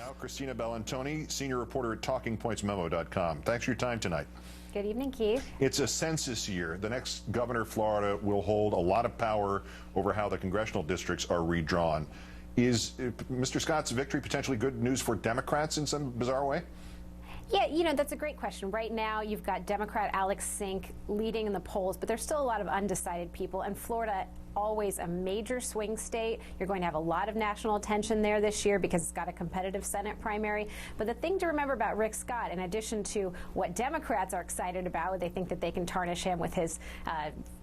Now, Christina Bellantoni, senior reporter at TalkingPointsMemo.com. Thanks for your time tonight. Good evening, Keith. It's a census year. The next governor of Florida will hold a lot of power over how the congressional districts are redrawn. Is Mr. Scott's victory potentially good news for Democrats in some bizarre way? Yeah, that's a great question. Right now, you've got Democrat Alex Sink leading in the polls, but there's still a lot of undecided people, and Florida, always a major swing state. You're going to have a lot of national attention there this year because it's got a competitive Senate primary. But the thing to remember about Rick Scott, in addition to what Democrats are excited about, they think that they can tarnish him with his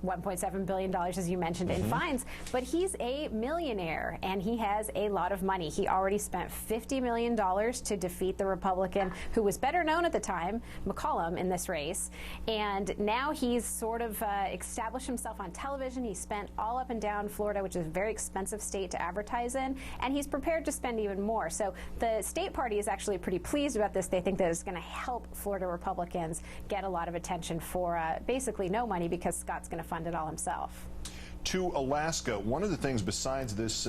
$1.7 billion, as you mentioned, in fines, but he's a millionaire and he has a lot of money. He already spent $50 million to defeat the Republican who was better known at the time, McCollum, in this race. And now he's sort of established himself on television. He spent all up and down Florida, which is a very expensive state to advertise in, and he's prepared to spend even more. So the state party is actually pretty pleased about this. They think that it's going to help Florida Republicans get a lot of attention for basically no money because Scott's going to fund it all himself. To Alaska, one of the things besides this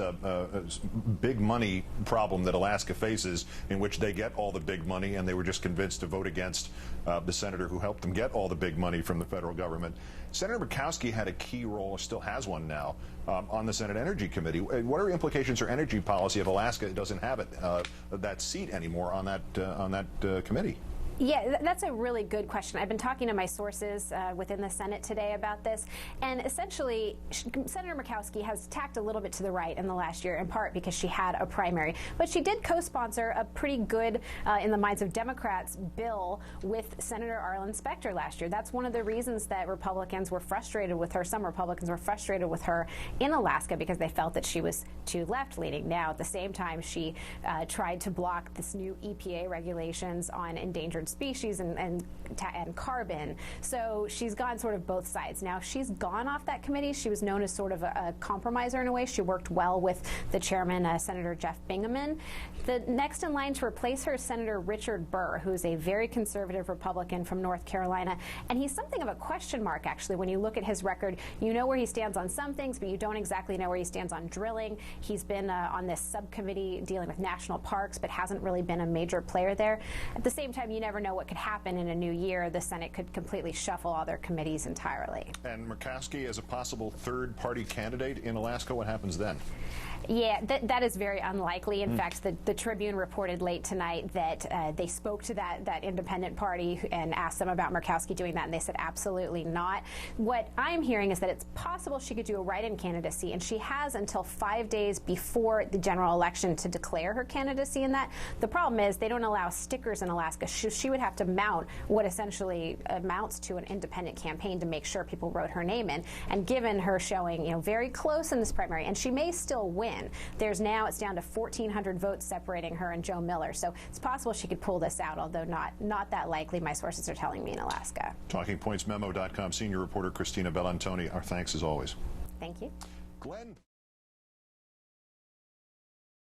big money problem that Alaska faces, in which they get all the big money and they were just convinced to vote against the senator who helped them get all the big money from the federal government, Senator Murkowski had a key role, or still has one now, on the Senate Energy Committee. What are the implications for energy policy if Alaska doesn't have that seat anymore on that committee? Yeah, that's a really good question. I've been talking to my sources within the Senate today about this, and essentially Senator Murkowski has tacked a little bit to the right in the last year, in part because she had a primary. But she did co-sponsor a pretty good, in the minds of Democrats, bill with Senator Arlen Specter last year. That's one of the reasons that Republicans were frustrated with her. Some Republicans were frustrated with her in Alaska because they felt that she was too left-leaning. Now, at the same time, she tried to block this new EPA regulations on endangered species and carbon. So she's gone sort of both sides. Now, if she's gone off that committee, she was known as sort of a compromiser in a way. She worked well with the chairman, Senator Jeff Bingaman. The next in line to replace her is Senator Richard Burr, who's a very conservative Republican from North Carolina. And he's something of a question mark, actually. When you look at his record, you know where he stands on some things, but you don't exactly know where he stands on drilling. He's been on this subcommittee dealing with national parks, but hasn't really been a major player there. At the same time, you never know what could happen in a new year. The Senate could completely shuffle all their committees entirely. And Murkowski as a possible third-party candidate in Alaska, what happens then? Yeah, that is very unlikely. In fact, the Tribune reported late tonight that they spoke to that independent party and asked them about Murkowski doing that, and they said absolutely not. What I'm hearing is that it's possible she could do a write-in candidacy, and she has until 5 days before the general election to declare her candidacy in that. The problem is they don't allow stickers in Alaska. She would have to mount what essentially amounts to an independent campaign to make sure people wrote her name in. And given her showing, very close in this primary, and she may still win. It's down to 1,400 votes separating her and Joe Miller. So it's possible she could pull this out, although not that likely, my sources are telling me, in Alaska. TalkingPointsMemo.com senior reporter Christina Bellantoni, our thanks as always. Thank you. Glenn.